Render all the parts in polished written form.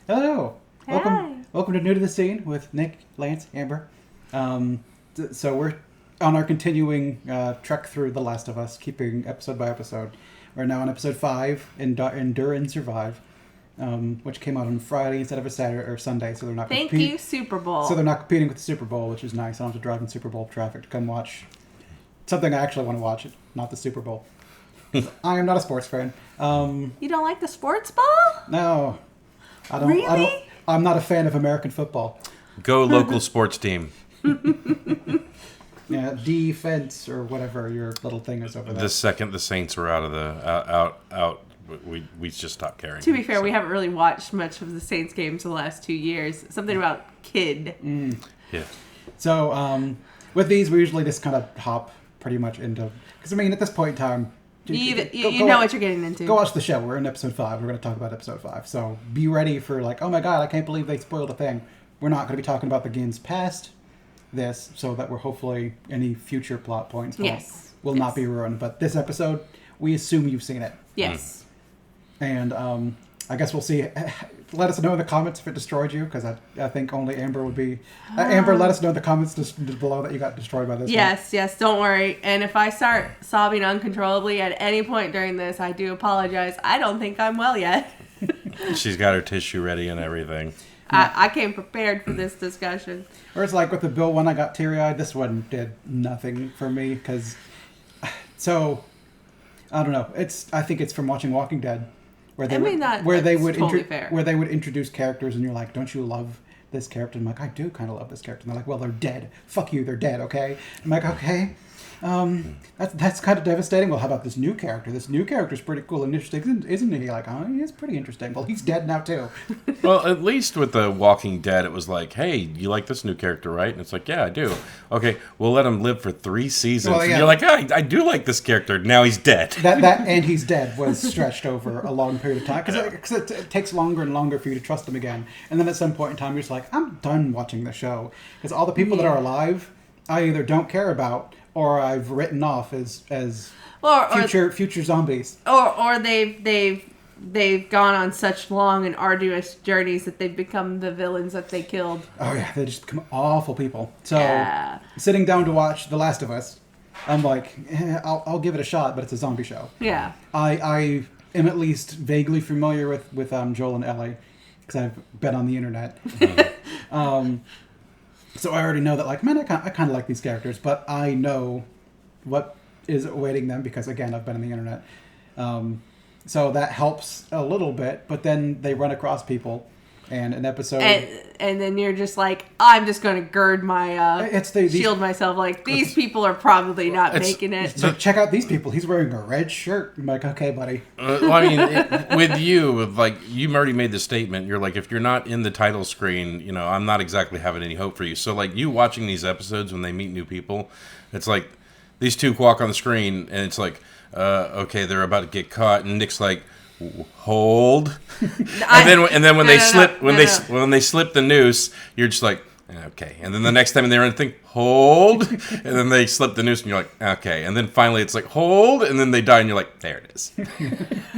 Hello. Hi. Welcome to New to the Scene with Nick, Lance, Amber. So we're on our continuing trek through The Last of Us, keeping episode by episode. We're now on episode 5, Endure and Survive, which came out on Friday instead of a Saturday or Sunday, so they're not Thank you, Super Bowl. So they're not competing with the Super Bowl, which is nice. I don't have to drive in Super Bowl traffic to come watch something I actually want to watch, not the Super Bowl. I am not a sports fan. You don't like the sports ball? No. I don't. Really? I'm not a fan of American football. Go local sports team. Yeah, defense or whatever your little thing is over there. The second the Saints were out of the out, we just stopped caring. To be fair, we haven't really watched much of the Saints games in the last 2 years. Something about kid. Yeah. So with these, we usually just kind of hop pretty much into, because I mean at this point in time, You know what you're getting into. Go watch the show. We're in episode 5. We're going to talk about episode 5. So be ready for like, oh my god, I can't believe they spoiled a thing. We're not going to be talking about the games past this, so that we're hopefully any future plot points will not be ruined. But this episode, we assume you've seen it. Yes. And I guess we'll see. Let us know in the comments if it destroyed you, because I think only Amber would be... Amber, let us know in the comments below that you got destroyed by this. Yes, don't worry. And if I start sobbing uncontrollably at any point during this, I do apologize. I don't think I'm well yet. She's got her tissue ready and everything. I came prepared for this discussion. Or it's like with the Bill one, I got teary-eyed. This one did nothing for me, because... So, I don't know. I think it's from watching Walking Dead. Where they would introduce characters and you're like, don't you love this character? I'm like, I do kind of love this character. And they're like, well, they're dead. Fuck you, they're dead, okay? I'm like, okay. That's kind of devastating. Well, how about this new character? This new character's pretty cool and interesting, isn't he? Like, oh, he is pretty interesting. Well, he's dead now, too. Well, at least with The Walking Dead, it was like, hey, you like this new character, right? And it's like, yeah, I do. Okay, we'll let him live for 3 seasons. Well, yeah. And you're like, I do like this character. Now he's dead. That and he's dead was stretched over a long period of time. Because it takes longer and longer for you to trust him again. And then at some point in time, you're just like, I'm done watching the show. Because all the people that are alive, I either don't care about or I've written off as future zombies. Or they've gone on such long and arduous journeys that they've become the villains that they killed. Oh yeah, they just become awful people. So sitting down to watch The Last of Us, I'm like, I'll give it a shot, but it's a zombie show. Yeah. I am at least vaguely familiar with Joel and Ellie because I've been on the internet. So I already know that, like, man, I kind of like these characters, but I know what is awaiting them because, again, I've been on the internet. So that helps a little bit, but then they run across people, and an episode... And then you're just like, I'm just going to gird my... shield myself, like, these people are probably not making it. So check out these people. He's wearing a red shirt. I'm like, okay, buddy. Well, I mean, with you, like, you already made the statement. You're like, if you're not in the title screen, you know, I'm not exactly having any hope for you. So, like, you watching these episodes when they meet new people, it's like, these two walk on the screen, and it's like, okay, they're about to get caught, and Nick's like, hold, and then when they slip the noose, you're just like, okay, and then the next time they're in the thing, hold, and then they slip the noose, and you're like, okay, and then finally it's like hold, and then they die, and you're like, there it is.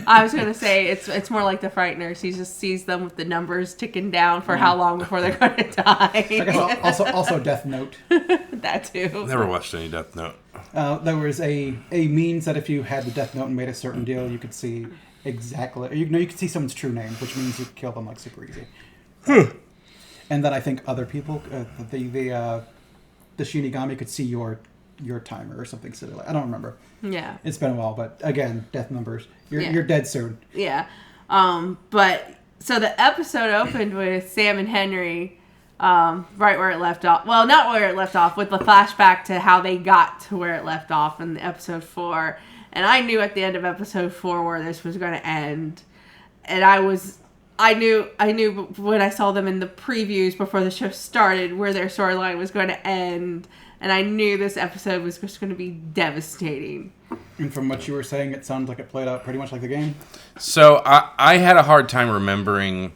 I was gonna say it's more like the Frighteners. He just sees them with the numbers ticking down for how long before they're gonna die. I guess also Death Note. That too. Never watched any Death Note. There was a means that if you had the Death Note and made a certain deal, you could see exactly, you could see someone's true name, which means you could kill them like super easy. And then I think other people, the Shinigami could see your timer or something silly. I don't remember. Yeah, it's been a while, but again, death numbers. You're dead soon. Yeah, but so the episode opened with Sam and Henry, right where it left off. Well, not where it left off, with the flashback to how they got to where it left off in episode 4. And I knew at the end of episode 4 where this was going to end. And I knew when I saw them in the previews before the show started where their storyline was going to end. And I knew this episode was just going to be devastating. And from what you were saying, it sounds like it played out pretty much like the game. So I had a hard time remembering.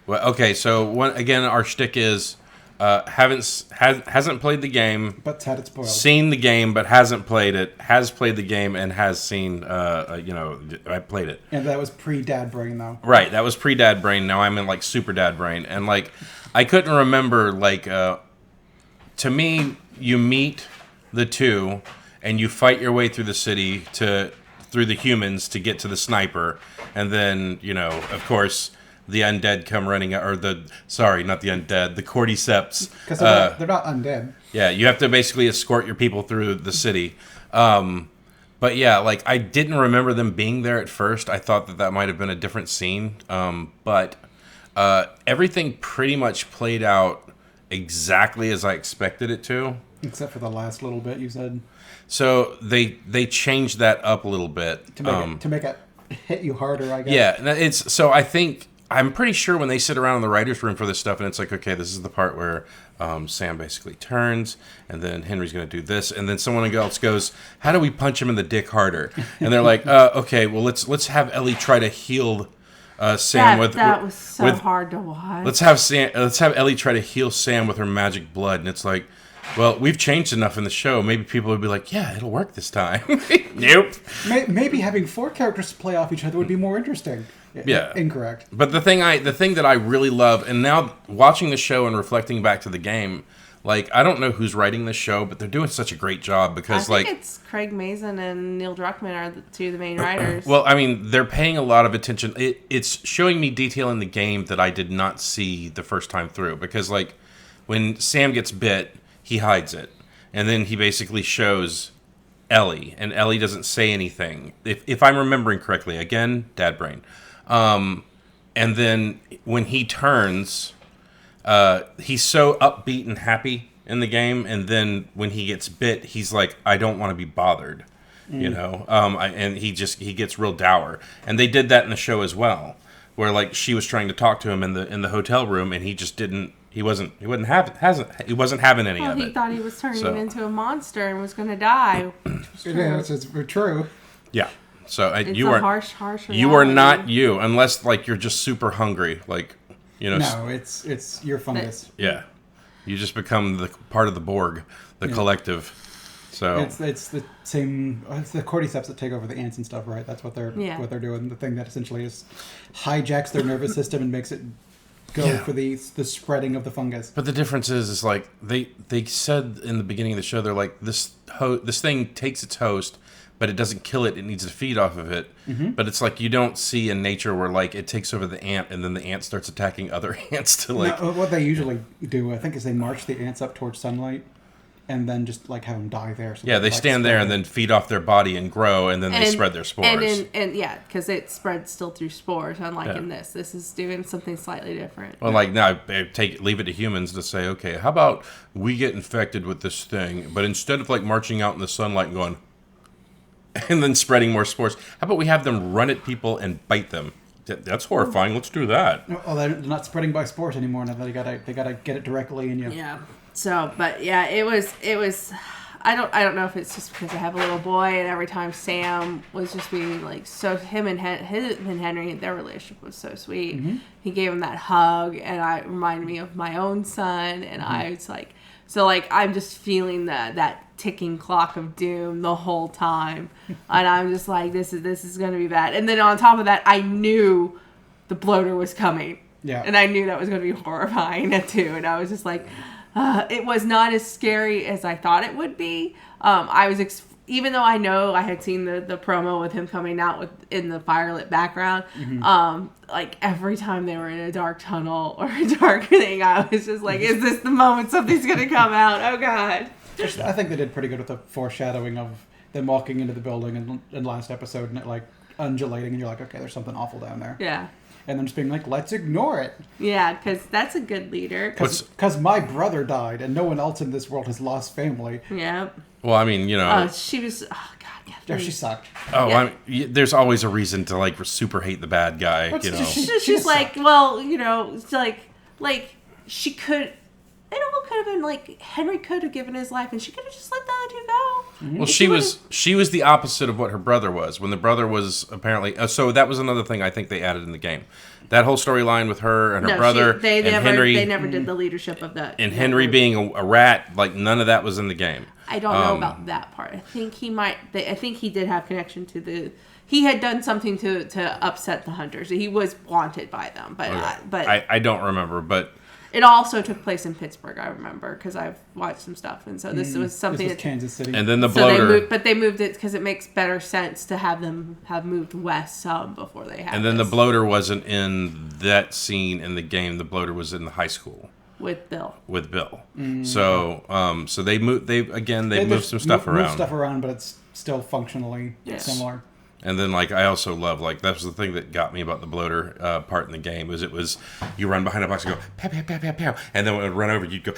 Well, okay, so again, our shtick is hasn't played the game, but had it spoiled. Seen the game, but hasn't played it. Has played the game and has seen. I played it. And that was pre-Dad Brain, though. Right, that was pre-Dad Brain. Now I'm in like super Dad Brain, and like I couldn't remember. Like, to me, you meet the two, and you fight your way through the city through the humans to get to the sniper, and then of course. The undead come running, or not the undead, the cordyceps. Because they're not undead. Yeah, you have to basically escort your people through the city. But yeah, like I didn't remember them being there at first. I thought that might have been a different scene. But everything pretty much played out exactly as I expected it to. Except for the last little bit you said. So they changed that up a little bit to make it hit you harder, I guess. Yeah, I think. I'm pretty sure when they sit around in the writer's room for this stuff, and it's like, okay, this is the part where Sam basically turns, and then Henry's going to do this, and then someone else goes, how do we punch him in the dick harder? And they're like, okay, well, let's have Ellie try to heal Sam that was so hard to watch. Let's have Ellie try to heal Sam with her magic blood, and it's like, well, we've changed enough in the show. Maybe people would be like, yeah, it'll work this time. Nope. Maybe having 4 characters to play off each other would be more interesting. Yeah. Incorrect. But the thing that I really love, and now watching the show and reflecting back to the game, like, I don't know who's writing the show, but they're doing such a great job because, I think it's Craig Mazin and Neil Druckmann are the 2 of the main writers. Well, I mean, they're paying a lot of attention. It's showing me detail in the game that I did not see the first time through because, like, when Sam gets bit, he hides it. And then he basically shows Ellie, and Ellie doesn't say anything. If I'm remembering correctly, again, Dad Brain. And then when he turns, he's so upbeat and happy in the game. And then when he gets bit, he's like, I don't want to be bothered, and he gets real dour. And they did that in the show as well, where like she was trying to talk to him in the hotel room, and he just didn't. He wasn't having any of it. He thought he was turning into a monster and was going to die. It's true. Yeah. So you are harsh. You are not you unless like you're just super hungry, like No, it's your fungus. Yeah, you just become the part of the Borg, the collective. So it's the same. It's the cordyceps that take over the ants and stuff, right? That's what they're doing. The thing that essentially is hijacks their nervous system and makes it go for the spreading of the fungus. But the difference is like they said in the beginning of the show, they're like this thing takes its host, but it doesn't kill it. It needs to feed off of it. Mm-hmm. But it's like you don't see in nature where like it takes over the ant and then the ant starts attacking other ants to like. No, what they usually do, I think, is they march the ants up towards sunlight. And then just like have them die there. So they stand there and then feed off their body and grow, and then they spread their spores. Because it spreads still through spores. Unlike in this is doing something slightly different. Well, like now, leave it to humans to say, okay, how about we get infected with this thing, but instead of like marching out in the sunlight and going, and then spreading more spores, how about we have them run at people and bite them? That's horrifying. Let's do that. Well, they're not spreading by spores anymore. Now they gotta get it directly in you. Yeah. So, but yeah, it was. I don't know if it's just because I have a little boy, and every time Sam was just being like so. Him and Henry, their relationship was so sweet. Mm-hmm. He gave him that hug, and it reminded me of my own son. And I was like, I'm just feeling that ticking clock of doom the whole time, and I'm just like, this is going to be bad. And then on top of that, I knew the bloater was coming. Yeah, and I knew that was going to be horrifying too. And I was just like. It was not as scary as I thought it would be. I was even though I know I had seen the promo with him coming out in the firelit background. Mm-hmm. Like every time they were in a dark tunnel or a dark thing, I was just like, "Is this the moment something's gonna come out? Oh God!" I think they did pretty good with the foreshadowing of them walking into the building in last episode and it like undulating, and you're like, "Okay, there's something awful down there." Yeah. And them just being like, let's ignore it. Yeah, because that's a good leader. Because my brother died, and no one else in this world has lost family. Yeah. Well, I mean, she was... Oh, God, yeah. She sucked. Oh, yeah. There's always a reason to, like, super hate the bad guy, She's like, well, it's like, she could... It all could have been like Henry could have given his life, and she could have just let the other two go. Mm-hmm. Well, she was the opposite of what her brother was. When the brother was apparently so that was another thing I think they added in the game. that whole storyline with her and her brother they and never, Henry. They never did the leadership of that. And Henry being a rat, like none of that was in the game. I don't know about that part. I think he might. I think he did have connection to the. He had done something to upset the Hunters. He was wanted by them, but I don't remember. But it also took place in Pittsburgh. I remember because I've watched some stuff, and so this was something. This was Kansas City, and then the bloater. They moved it because it makes better sense to have them have moved west some before they had. And then the bloater wasn't in that scene in the game. The bloater was in the high school. With Bill. So, so they moved. They moved some stuff around. Moved stuff around, but it's still functionally similar. And then, like, I also love, like, that was the thing that got me about the bloater part in the game was you run behind a box and go pow pow pow pow pow, and then when it would run over, you'd go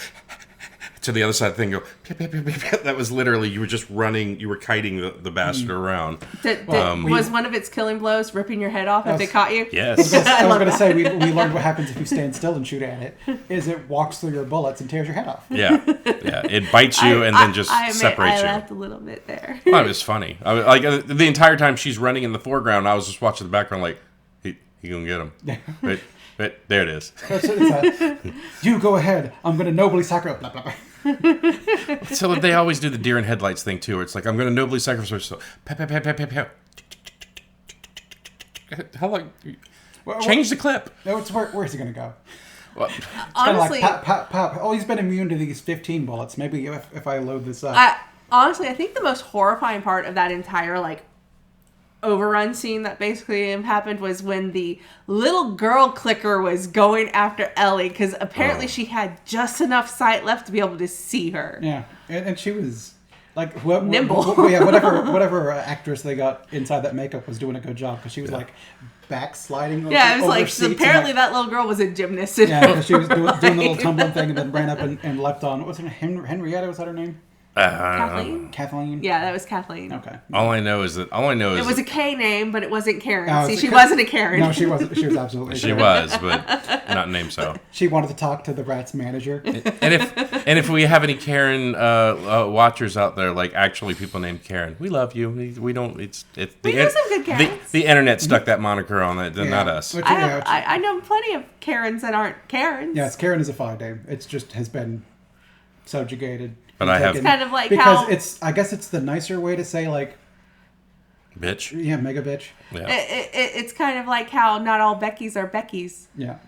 to the other side of the thing, go pow pow pow pow pow. That was literally you were just running, you were kiting the bastard around. Was one of its killing blows ripping your head off if it caught you? Yes. I was going to say we learned what happens if you stand still and shoot at it. Is it walks through your bullets and tears your head off? Yeah. It bites you and then just separates you. I laughed a little bit there. Well, it was funny. I was, like the entire time she's running in the foreground, I was just watching the background, like he gonna get him. But there it is. You go ahead. I'm going to nobly sacrifice. Blah, blah, blah. So they always do the deer in headlights thing too. Where it's like I'm going to nobly sacrifice myself. Pow, pow, pow, pow, pow, pow. How long? Change the clip. No, where's he going to go? Well, honestly, like, pop. Oh, he's been immune to these 15 bullets. Maybe if I load this up. Honestly, I think the most horrifying part of that entire overrun scene that basically happened was when the little girl clicker was going after Ellie because apparently she had just enough sight left to be able to see her. Yeah, and she was like nimble. Whatever actress they got inside that makeup was doing a good job because she was like backsliding. Yeah, it was like so apparently that little girl was a gymnast. Yeah, she was doing the little tumbling thing and then ran up and leapt on. What was her name? Henrietta, was that her name? Kathleen? Yeah, that was Kathleen. Okay. All I know is it was a K name, but it wasn't Karen. See, she wasn't a Karen. No, she wasn't. She was absolutely. She was, but not named so. She wanted to talk to the rat's manager. And if we have any Karen watchers out there, like actually people named Karen, we love you. We don't. It's we know some good Karens. The internet stuck that moniker on it, not us. I know plenty of Karens that aren't Karens. Yes, Karen is a fine name. It's just has been subjugated. But I have it's kind of like because I guess it's the nicer way to say like bitch. Yeah, mega bitch. Yeah. It's kind of like how not all Beckys are Beckys. Yeah.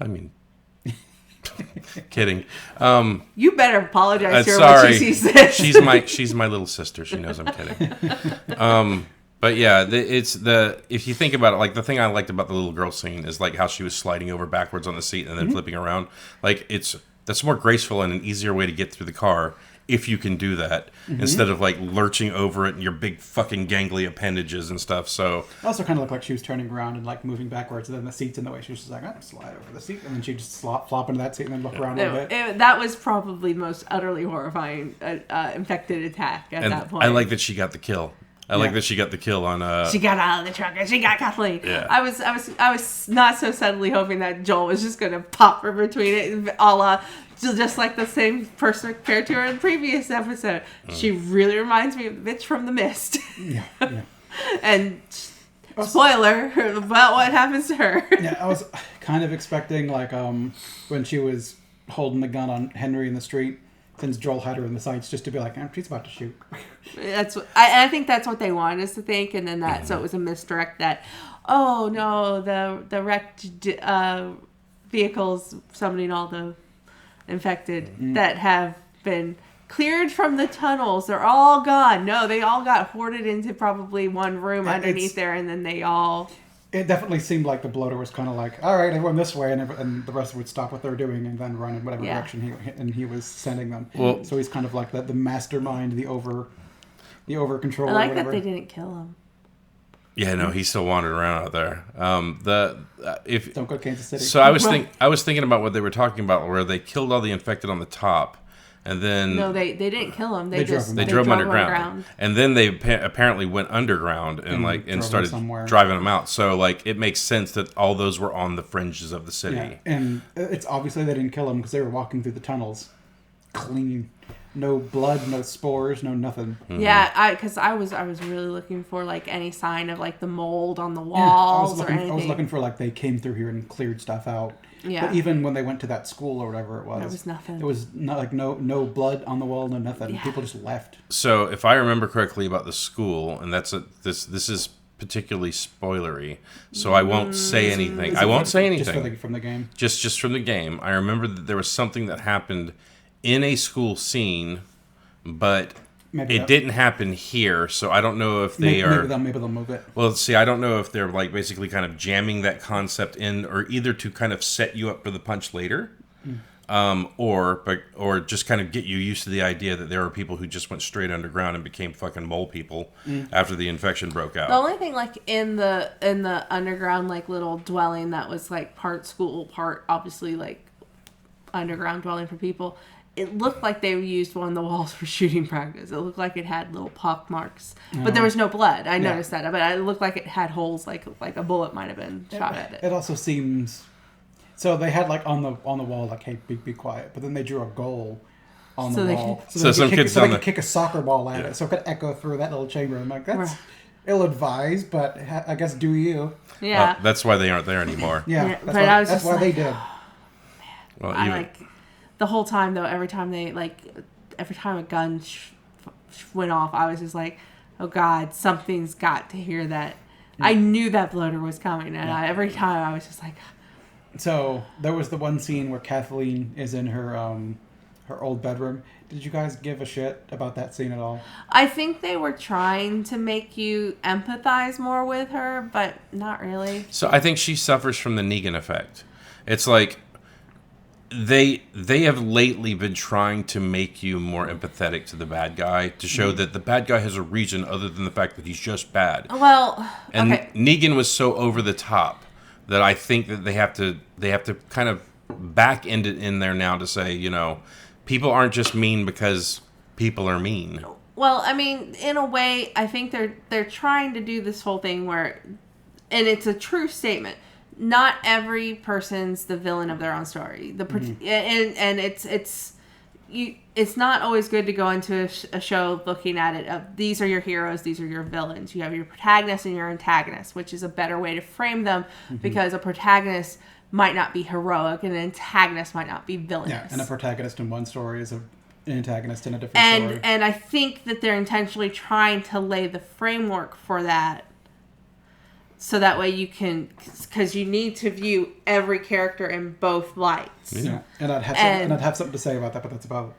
I mean, kidding. You better apologize to her sorry. when she sees this. She's my little sister. She knows I'm kidding. But yeah, if you think about it, like the thing I liked about the little girl scene is like how she was sliding over backwards on the seat and then flipping around. Like that's more graceful and an easier way to get through the car if you can do that instead of like lurching over it and your big fucking gangly appendages and stuff. So it also kind of looked like she was turning around and like moving backwards, and then the seat's in the way. She was just like, I'm gonna slide over the seat, and then she just flop into that seat and then look around a little bit. That was probably the most utterly horrifying infected attack at that point. I like that she got the kill. I like that she got the kill on. She got out of the truck and she got Kathleen. Yeah. I was not so subtly hoping that Joel was just gonna pop her between it, a la just like the same person compared to her in the previous episode. She really reminds me of the bitch from The Mist. Yeah. And spoiler about what happens to her. Yeah, I was kind of expecting like when she was holding the gun on Henry in the street. Since Joel had her in the sights, just to be like, she's about to shoot. That's what I think. That's what they wanted us to think, and then so it was a misdirect that, oh no, the wrecked vehicles summoning all the infected that have been cleared from the tunnels. They're all gone. No, they all got hoarded into probably one room underneath there, and then they all. It definitely seemed like the bloater was kind of like, all right, everyone this way, and the rest would stop what they're doing and then run in whatever direction he was sending them. Well, so he's kind of like the mastermind, the over control. I like that they didn't kill him. Yeah, no, he still wandered around out there. Don't go to Kansas City. So I was thinking about what they were talking about, where they killed all the infected on the top. And then no, they didn't kill him. They drove him underground, and then they apparently went underground and started driving them out. So like it makes sense that all those were on the fringes of the city. Yeah. And it's obviously they didn't kill him because they were walking through the tunnels, clean. no blood, no spores, no nothing. Mm-hmm. Yeah, because I was really looking for like any sign of like the mold on the walls or anything. I was looking for like they came through here and cleared stuff out. Yeah. But even when they went to that school or whatever it was, there was nothing. It was not like no blood on the wall, no nothing. Yeah. People just left. So if I remember correctly about the school, and this is particularly spoilery, so I won't say anything. I won't say anything. Just from the game. Just from the game. I remember that there was something that happened in a school scene, but it didn't happen here, so I don't know if maybe they'll move it. Well, see, I don't know if they're like basically kind of jamming that concept in, or either to kind of set you up for the punch later, or just kind of get you used to the idea that there are people who just went straight underground and became fucking mole people after the infection broke out. The only thing like in the underground like little dwelling that was like part school, part obviously like underground dwelling for people. It looked like they used one of the walls for shooting practice. It looked like it had little pock marks, but there was no blood. I noticed that, but it looked like it had holes, like a bullet might have been shot at it. It also seems so they had like on the wall like, hey, be quiet, but then they drew a goal on the wall, so some kids could kick a soccer ball at it, so it could echo through that little chamber. I'm like, that's ill-advised, but I guess do you? Yeah, that's why they aren't there anymore. That's why they did. Well, I like. The whole time, though, every time a gun went off, I was just like, oh, God, something's got to hear that. I knew that bloater was coming, and every time I was just like... So, there was the one scene where Kathleen is in her old bedroom. Did you guys give a shit about that scene at all? I think they were trying to make you empathize more with her, but not really. So, I think she suffers from the Negan effect. It's like... They have lately been trying to make you more empathetic to the bad guy, to show that the bad guy has a reason other than the fact that he's just bad. Well, and Negan was so over the top that I think that they have to kind of back end it in there now to say, you know, people aren't just mean because people are mean. Well, I mean, in a way, I think they're trying to do this whole thing where, and it's a true statement. Not every person's the villain of their own story. And it's not always good to go into a show looking at it of these are your heroes, these are your villains. You have your protagonist and your antagonist, which is a better way to frame them because a protagonist might not be heroic and an antagonist might not be villainous. Yeah, and a protagonist in one story is an antagonist in a different story. And I think that they're intentionally trying to lay the framework for that. So that way you can, because you need to view every character in both lights. Yeah, and I'd have something to say about that, but that's about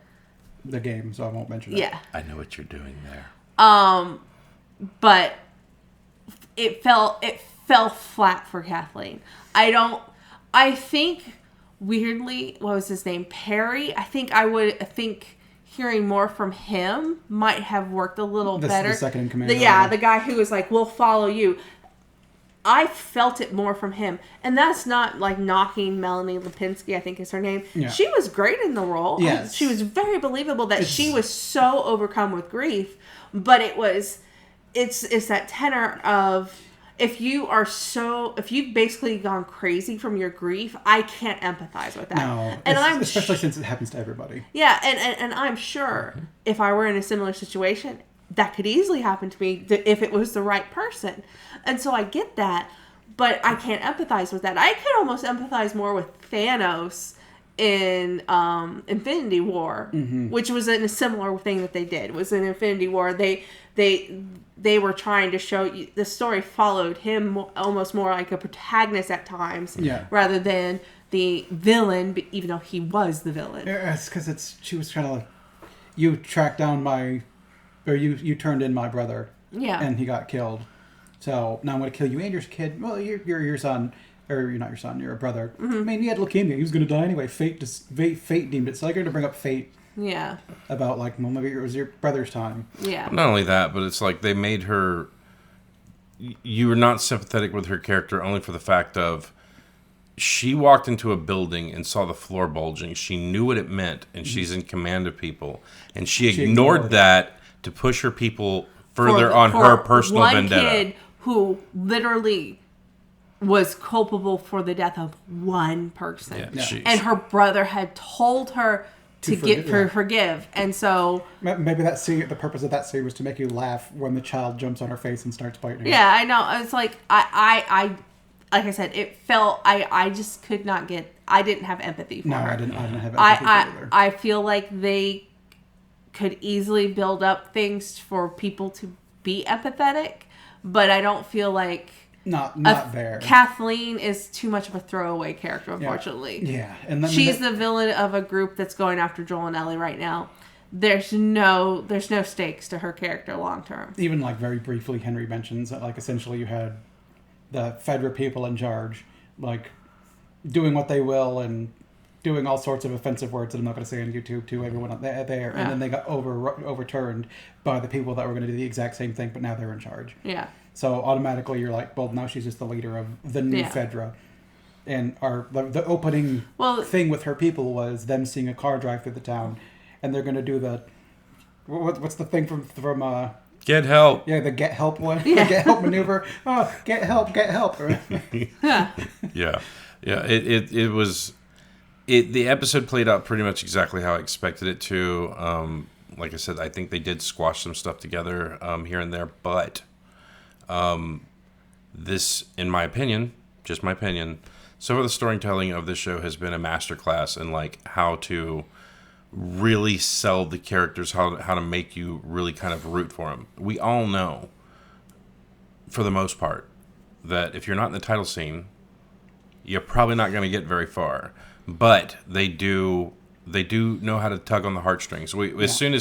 the game, so I won't mention it. Yeah, I know what you're doing there. But it fell flat for Kathleen. I think weirdly, what was his name? Perry. I think hearing more from him might have worked a little better. The second in command. The guy who was like, "We'll follow you." I felt it more from him. And that's not like knocking Melanie Lipinski, I think is her name. Yeah. She was great in the role. Yes. She was very believable that she was so overcome with grief. But it's that tenor of if you've basically gone crazy from your grief, I can't empathize with that. No, and especially since it happens to everybody. Yeah, and I'm sure if I were in a similar situation, that could easily happen to me if it was the right person. And so I get that, but I can't empathize with that. I could almost empathize more with Thanos in Infinity War, which was a similar thing that they did. It was in Infinity War. They were trying to show you, the story followed him almost more like a protagonist at times, rather than the villain, even though he was the villain. Yeah, it's because she was kind of like, you tracked down you turned in my brother, and he got killed. So now I'm going to kill you and your kid. Well, you're your son, or you're not your son. You're a brother. I mean, he had leukemia. He was going to die anyway. Fate deemed it. So I'm going to bring up fate. Yeah. About like, well, maybe it was your brother's time. Yeah. Not only that, but it's like they made her. You were not sympathetic with her character only for the fact of she walked into a building and saw the floor bulging. She knew what it meant, and she's in command of people, and she ignored that to push her people further on her personal vendetta. One kid who literally was culpable for the death of one person. Yeah. And her brother had told her forgive. And so maybe the purpose of that scene was to make you laugh when the child jumps on her face and starts biting her. Yeah, I know. It's like I like I said, it felt I just could not get. I didn't have empathy for her. No, I didn't have empathy for her either. I feel like they could easily build up things for people to be empathetic, but I don't feel like not there. Kathleen is too much of a throwaway character, unfortunately. Yeah, and she's the villain of a group that's going after Joel and Ellie right now. There's no stakes to her character long term. Even like very briefly, Henry mentions that like essentially you had the Fedra people in charge, like doing what they will and doing all sorts of offensive words that I'm not going to say on YouTube to everyone there, and then they got overturned by the people that were going to do the exact same thing, but now they're in charge. Yeah. So automatically you're like, well, now she's just the leader of the new Fedra. And the opening thing with her people was them seeing a car drive through the town, and they're going to do the what's the thing from Get help. Yeah, the get help one. Yeah. The get help maneuver. Oh, get help. Yeah. Yeah. It was. The episode played out pretty much exactly how I expected it to. Like I said, I think they did squash some stuff together here and there, but this, in my opinion, just my opinion, some of the storytelling of this show has been a masterclass in like how to really sell the characters, how to make you really kind of root for them. We all know, for the most part, that if you're not in the title scene, you're probably not going to get very far. But they do know how to tug on the heartstrings. As soon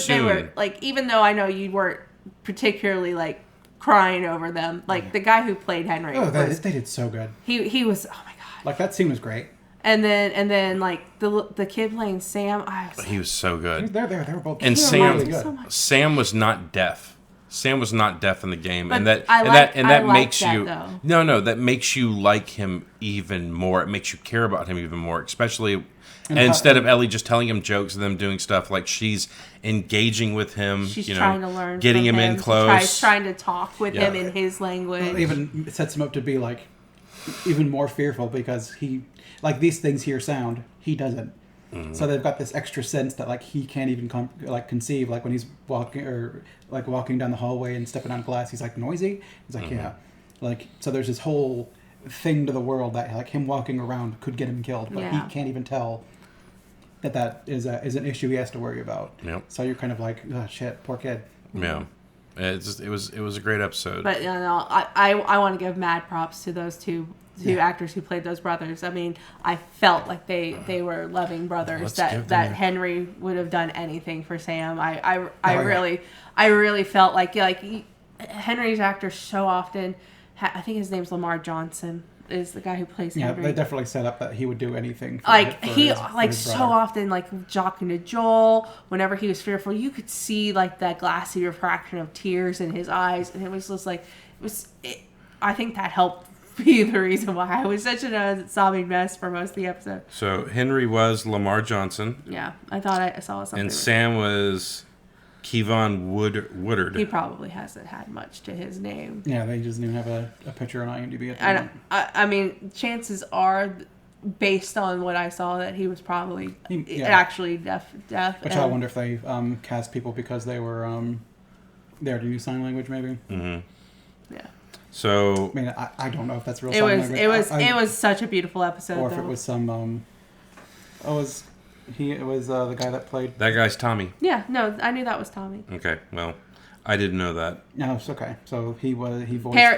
they were like, even though I know you weren't particularly like crying over them, like the guy who played Henry. Oh, they did so good. He was, oh my god. Like that scene was great. And then like the kid playing Sam, he was so good. They were both. And Sam was not deaf. Sam was not deaf in the game, but that makes you that makes you like him even more. It makes you care about him even more, especially instead of Ellie just telling him jokes and them doing stuff, like she's engaging with him. She's trying to learn, getting him in close, trying to talk with him in his language. Well, even it sets him up to be like even more fearful because he like these things hear sound, he doesn't. Mm-hmm. So they've got this extra sense that like he can't even conceive, like when he's walking down the hallway and stepping on glass, he's like noisy. He's like, yeah, like so. There's this whole thing to the world that like him walking around could get him killed, but he can't even tell that is an issue he has to worry about. Yep. So you're kind of like, oh shit, poor kid. Yeah, it was a great episode. But I want to give mad props to those two actors who played those brothers. I mean, I felt like they were loving brothers. That Henry would have done anything for Sam. I really felt like Henry's actor so often. I think his name's Lamar Johnson is the guy who plays Henry. Yeah, they definitely set up that he would do anything. So often talking to Joel whenever he was fearful, you could see like that glassy refraction of tears in his eyes, and it was just like I think that helped be the reason why I was such a sobbing mess for most of the episode. So Henry was Lamar Johnson. Yeah, I thought I saw something. And Sam was Kevon Woodard. He probably hasn't had much to his name. Yeah, they just didn't have a picture on IMDb at the moment. I mean, chances are, based on what I saw, that he was probably actually deaf. Which I wonder if they cast people because they were they already knew sign language, maybe. Mm-hmm. Yeah. So I mean, I don't know if that's real. It was it was such a beautiful episode. Or if it was some it was the guy that played. That guy's Tommy. Yeah, no, I knew that was Tommy. Okay, well, I didn't know that. No, it's okay. So he voiced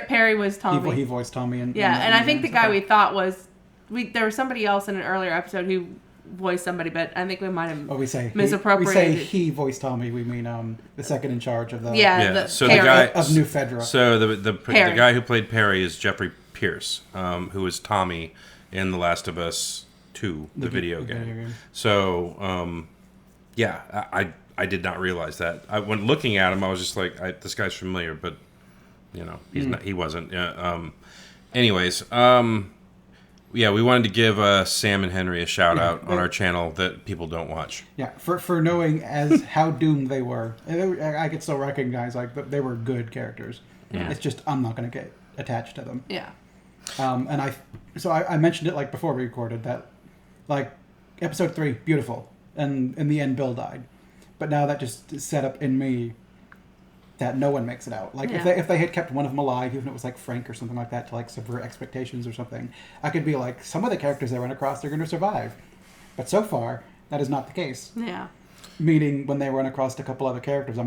Perry was Tommy. He voiced Tommy, and I think the guy we thought was there was somebody else in an earlier episode who voiced somebody, but I think we might have misappropriated. We say he voiced Tommy. We mean the second in charge of the So the guy of New Fedra. So the guy who played Perry is Jeffrey Pierce, who is Tommy in The Last of Us 2, the video game. So I did not realize that. When looking at him, I was just like, this guy's familiar, but he's not. He wasn't. Anyways. We wanted to give Sam and Henry a shout out on our channel that people don't watch. Yeah, for knowing as how doomed they were. I could still recognize they were good characters. Yeah. It's just I'm not going to get attached to them. Yeah. And I mentioned it before we recorded that episode 3, beautiful. and in the end, Bill died. But now that just is set up in me that no one makes it out. Like if they had kept one of them alive, even if it was like Frank or something like that, to like subvert expectations or something, I could be like, some of the characters they run across, they're going to survive. But so far, that is not the case. Yeah. Meaning, when they run across a couple other characters,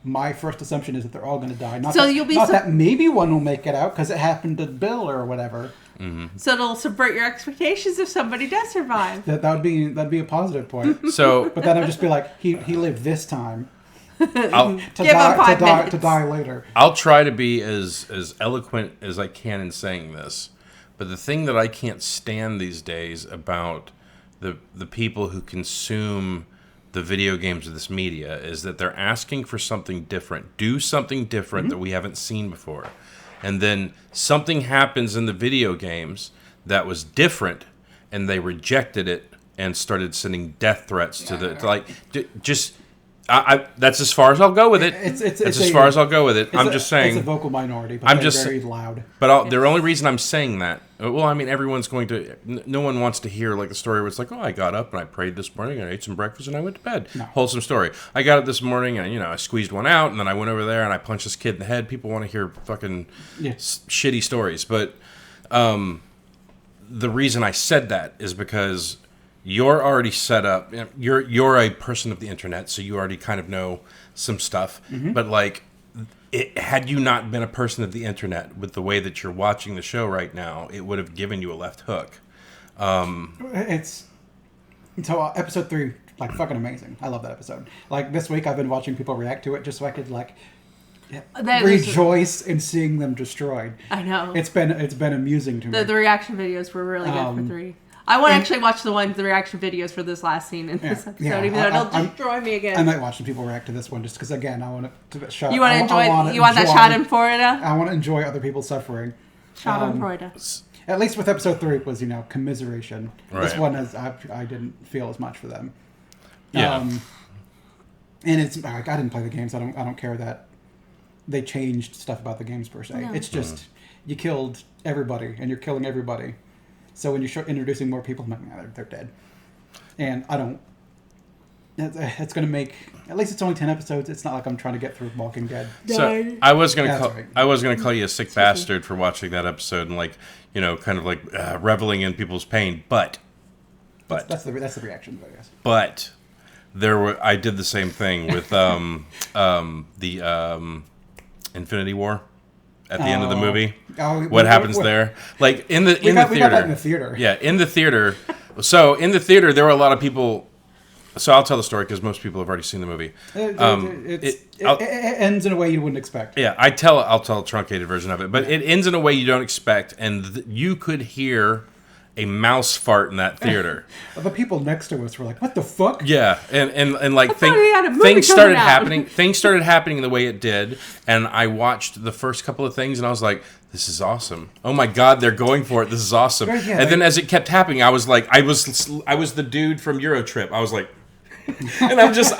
my first assumption is that they're all going to die. Not that maybe one will make it out because it happened to Bill or whatever. Mm-hmm. So it'll subvert your expectations if somebody does survive. That'd be a positive point. So, but then I'd just be like, he lived this time. I'll, Give him 5 minutes. To die later. I'll try to be as eloquent as I can in saying this, but the thing that I can't stand these days about the people who consume the video games of this media is that they're asking for something different. Do something different that we haven't seen before. And then something happens in the video games that was different, and they rejected it and started sending death threats to that's as far as I'll go with it. It's as far as I'll go with it. I'm just saying. It's a vocal minority, but they're very loud. But the only reason I'm saying that, well, I mean, everyone's going to. No one wants to hear like the story where it's like, oh, I got up and I prayed this morning and I ate some breakfast and I went to bed. No. Wholesome story. I got up this morning and I squeezed one out and then I went over there and I punched this kid in the head. People want to hear fucking shitty stories, but the reason I said that is because you're already set up. You're a person of the internet, so you already kind of know some stuff. Mm-hmm. But like, had you not been a person of the internet, with the way that you're watching the show right now, it would have given you a left hook. Episode 3, like, fucking amazing. I love that episode. Like, this week I've been watching people react to it just so I could like rejoice in seeing them destroyed. I know. It's been amusing to me. The reaction videos were really good for 3. I want to actually watch the reaction videos for this last scene in this episode, even though it'll destroy me again. I might watch some people react to this one just because, again, I want to show. You want to enjoy? You want that Schadenfreude? I want to enjoy other people's suffering. Schadenfreude. At least with episode 3, it was commiseration. Right. This one I didn't feel as much for them. Yeah. And it's I didn't play the games. I don't care that they changed stuff about the games per se. No. It's just you killed everybody and you're killing everybody. So when you're introducing more people, I'm like, they're dead. And I don't... It's going to make... At least it's only 10 episodes. It's not like I'm trying to get through Walking Dead. So I was going to call you a sick bastard for watching that episode and kind of like reveling in people's pain. But that's the reaction, I guess. But I did the same thing with the Infinity War. At the end of the movie, what happens there? Like in the theater. We got that in the theater. Yeah, in the theater. So in the theater, there were a lot of people. So I'll tell the story because most people have already seen the movie. It ends in a way you wouldn't expect. Yeah, I'll tell a truncated version of it, but it ends in a way you don't expect, and you could hear a mouse fart in that theater. The people next to us were like, "What the fuck?" Yeah, and like things started happening. Things started happening the way it did, and I watched the first couple of things, and I was like, "This is awesome! Oh my god, they're going for it! This is awesome!" And then as it kept happening, I was like, I was the dude from Eurotrip. I was like. And I'm just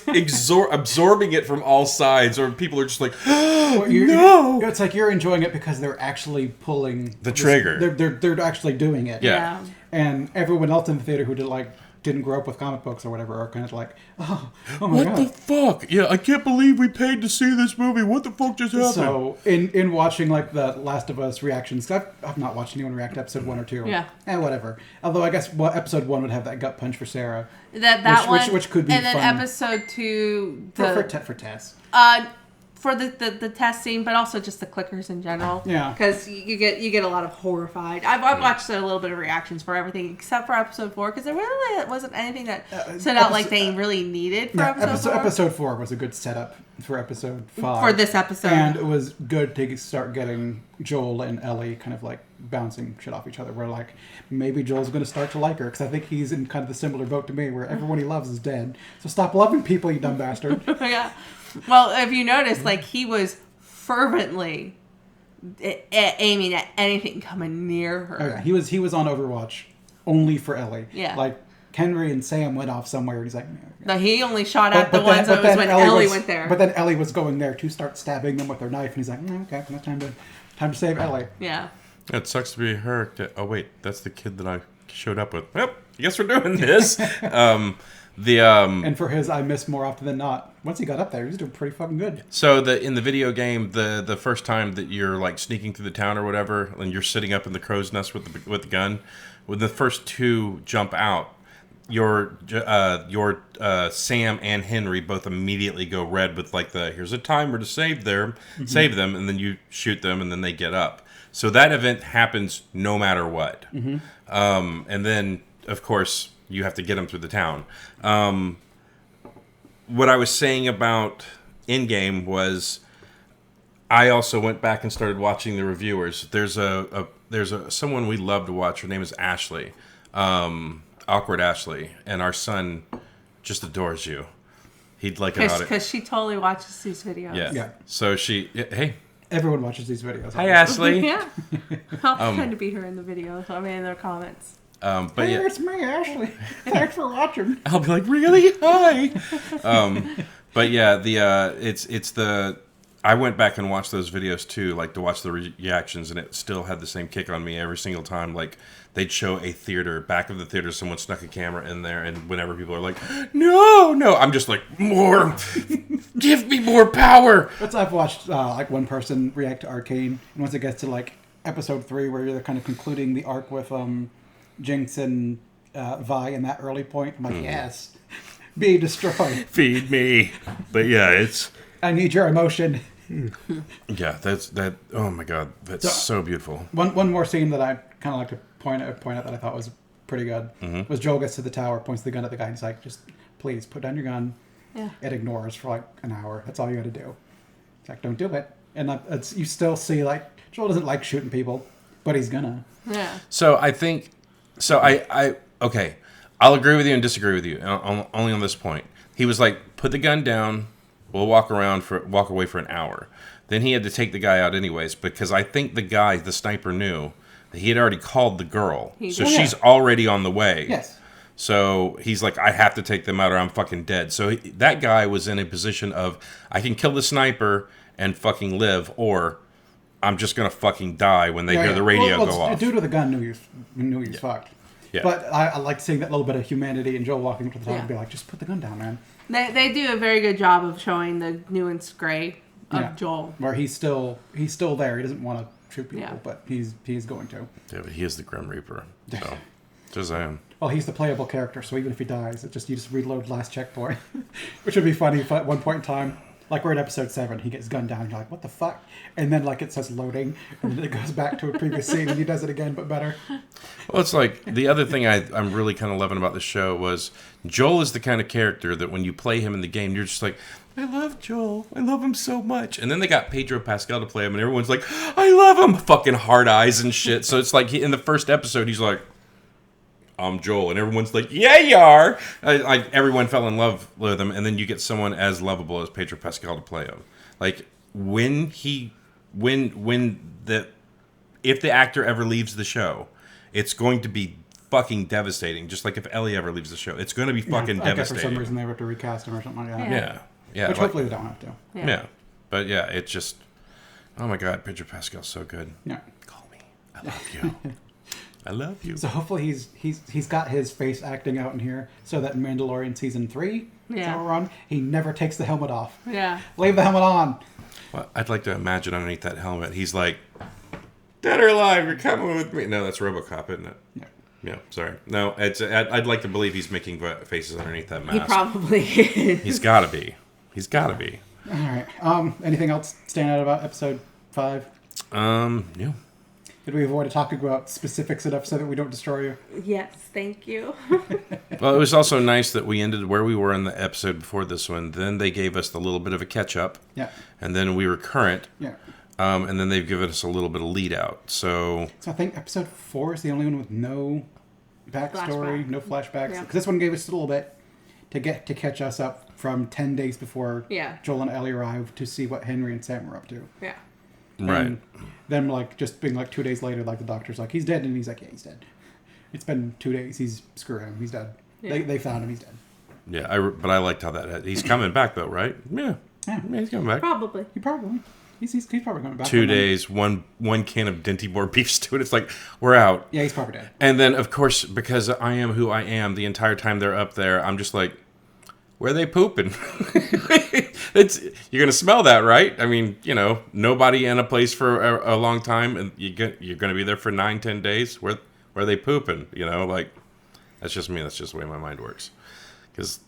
absorbing it from all sides, or people are just like, no. It's like you're enjoying it because they're actually pulling the trigger. They're actually doing it. Yeah. And everyone else in the theater who didn't grow up with comic books or whatever are kind of like, oh my god, what the fuck? Yeah, I can't believe we paid to see this movie. What the fuck just happened? So in watching like the Last of Us reactions, cause I've not watched anyone react to episode 1 or 2. Yeah. Whatever. Although I guess episode 1 would have that gut punch for Sarah. Which could be fun. And then episode 2 for Tess. For the test scene, but also just the clickers in general. Yeah. Because you get a lot of horrified. I've watched a little bit of reactions for everything except for episode 4 because there really wasn't anything that stood out like they really needed for episode 4. Episode 4 was a good setup for episode 5. For this episode. And it was good to start getting Joel and Ellie kind of like bouncing shit off each other. Where like maybe Joel's going to start to like her because I think he's in kind of the similar boat to me where everyone he loves is dead. So stop loving people, you dumb bastard. Yeah. Well, if you notice, like, he was fervently aiming at anything coming near her. Oh, yeah. He was on Overwatch only for Ellie. Yeah. Like, Henry and Sam went off somewhere, and he's like... No, he only shot at the ones that was when Ellie went there. But then Ellie was going there to start stabbing them with her knife, and he's like, okay, no time to save Ellie. Yeah. It sucks to be her. Oh, wait, that's the kid that I showed up with. Yep, I guess we're doing this. And for his, I miss more often than not. Once he got up there, he was doing pretty fucking good. So in the video game, the first time that you're like sneaking through the town or whatever, and you're sitting up in the crow's nest with the gun, when the first two jump out, your Sam and Henry both immediately go red with like here's a timer to save them, and then you shoot them, and then they get up. So that event happens no matter what. Mm-hmm. And then of course you have to get them through the town. What I was saying about in-game was I also went back and started watching the reviewers. There's someone we love to watch. Her name is Ashley, Awkward Ashley, and our son just adores you. He'd like it because she totally watches these videos. Yeah. So hey. Everyone watches these videos. Hi, Ashley. Yeah. I'll pretend to be her in the video. I mean, in their comments. But hey, it's me, Ashley. Thanks for watching. I'll be like, really? Hi. But yeah, it's I went back and watched those videos too, like to watch the reactions, and it still had the same kick on me every single time. Like they'd show a theater, back of the theater, someone snuck a camera in there, and whenever people are like, no, I'm just like, more, give me more power. But I've watched like one person react to Arcane, and once it gets to like episode 3, where they're kind of concluding the arc with Jinx and Vi in that early point, I'm like, yes, be destroyed. Feed me. But yeah, I need your emotion. Yeah, that. Oh my god, that's so beautiful. One more scene that I kind of like to point out that I thought was pretty good was Joel gets to the tower, points the gun at the guy, and he's like, just please put down your gun. Yeah. It ignores for like an hour. That's all you got to do. It's like, don't do it. And you still see like Joel doesn't like shooting people, but he's gonna. Yeah. So I think. So I okay, I'll agree with you and disagree with you only on this point. He was like, put the gun down. We'll walk away for an hour. Then he had to take the guy out anyways because I think the sniper knew that he had already called the girl, she's already on the way. Yes. So he's like, I have to take them out or I'm fucking dead. So that guy was in a position of I can kill the sniper and fucking live, or I'm just gonna fucking die when they hear the radio go off. The dude with the gun knew he was fucked. Yeah. But I like seeing that little bit of humanity in Joel walking up to the top and be like, just put the gun down, man. They do a very good job of showing the nuance gray of Joel. Where he's still there. He doesn't want to shoot people, but he's going to. Yeah, but he is the Grim Reaper. So, just saying. Well, he's the playable character, so even if he dies, you just reload last checkpoint. Which would be funny if at one point in time, like we're in episode 7, he gets gunned down, and you're like, what the fuck? And then like it says loading, and then it goes back to a previous scene, and he does it again, but better. Well, it's like, the other thing I'm really kind of loving about the show was Joel is the kind of character that when you play him in the game, you're just like, I love Joel. I love him so much. And then they got Pedro Pascal to play him, and everyone's like, I love him. Fucking hard eyes and shit. So it's like, in the first episode, he's like, I'm Joel. And everyone's like, yeah, you are. Everyone fell in love with him. And then you get someone as lovable as Pedro Pascal to play him. Like, if the actor ever leaves the show, it's going to be fucking devastating. Just like if Ellie ever leaves the show, it's going to be fucking devastating. For some reason they have to recast him or something like that. Yeah. Which hopefully they don't have to. Yeah. But yeah, it's just, oh my god, Pedro Pascal's so good. Yeah. Call me. I love you. I love you. So hopefully he's got his face acting out in here, so that in Mandalorian season 3, he never takes the helmet off. Yeah. Leave the helmet on. Well, I'd like to imagine underneath that helmet, he's like, dead or alive, you're coming with me. No, that's RoboCop, isn't it? Yeah. Yeah, sorry. No, I'd like to believe he's making faces underneath that mask. He probably is. He's got to be. He's got to be. All right. Anything else stand out about episode 5? Yeah. Did we avoid talking about specifics enough so that we don't destroy you? Yes, thank you. Well, it was also nice that we ended where we were in the episode before this one. Then they gave us the little bit of a catch-up. Yeah. And then we were current. Yeah. And then they've given us a little bit of lead-out. So I think episode 4 is the only one with no backstory, no flashbacks. Because this one gave us a little bit to catch us up from 10 days before Joel and Ellie arrived to see what Henry and Sam were up to. Yeah. Right. And then, just being 2 days later, the doctor's like, he's dead. And he's like, yeah, he's dead. It's been 2 days. Screw him. He's dead. Yeah. They found him. He's dead. Yeah, but I liked how that... He's coming back, though, right? Yeah, he's coming back. Probably. He's probably coming back. 2 days, one can of Dinty Moore beef stew, and it's like, we're out. Yeah, he's probably dead. And then, of course, because I am who I am, the entire time they're up there, I'm just like, where are they pooping? You're gonna smell that, right? I mean, nobody in a place for a long time, and you're gonna be there for 9-10 days. Where are they pooping? Like, that's just me. That's just the way my mind works. Because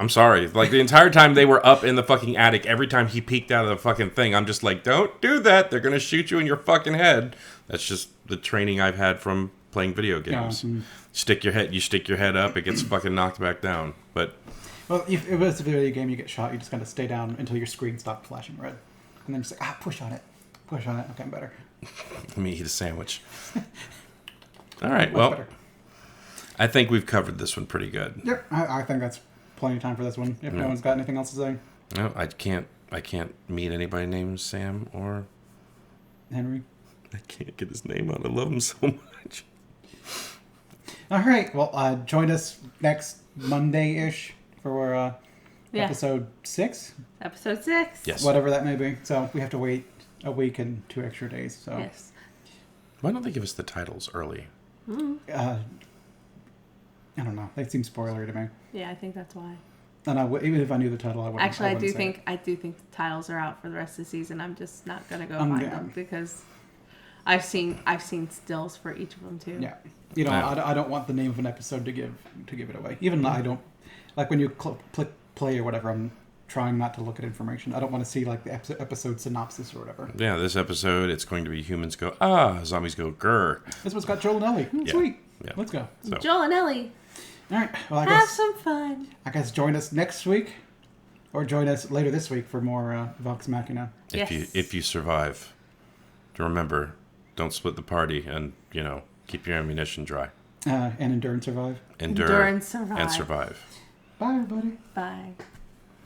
I'm sorry, like the entire time they were up in the fucking attic, every time he peeked out of the fucking thing, I'm just like, don't do that. They're gonna shoot you in your fucking head. That's just the training I've had from playing video games. You stick your head up, it gets fucking knocked back down. But well, if it was a video game, you get shot, you just gotta stay down until your screen stops flashing red, and then just like push on it. Okay, I'm better. Let me eat a sandwich. All right, well, better. I think we've covered this one pretty good. Yep, I think that's plenty of time for this one. If no one's got anything else to say. No, I can't meet anybody named Sam or Henry. I can't get his name out. I love him so much. All right. Well, join us next Monday-ish for episode 6. Episode 6. Yes. Whatever that may be. So we have to wait a week and 2 extra days. So. Yes. Why don't they give us the titles early? I don't know. They seem spoilery to me. Yeah, I think that's why. And even if I knew the title, I wouldn't. Actually, I do think the titles are out for the rest of the season. I'm just not gonna go find them because I've seen stills for each of them too. Yeah, I don't want the name of an episode to give it away. Even I don't like when you click play or whatever. I'm trying not to look at information. I don't want to see like the episode synopsis or whatever. Yeah, this episode it's going to be humans go zombies go grr. This one's got Joel and Ellie. Sweet. Yeah. Let's go. So. Joel and Ellie. All right. Well, have some fun. I guess join us next week, or join us later this week for more Vox Machina. If you survive, remember, don't split the party, and keep your ammunition dry. And endure and survive. Endure and survive. Bye, everybody. Bye.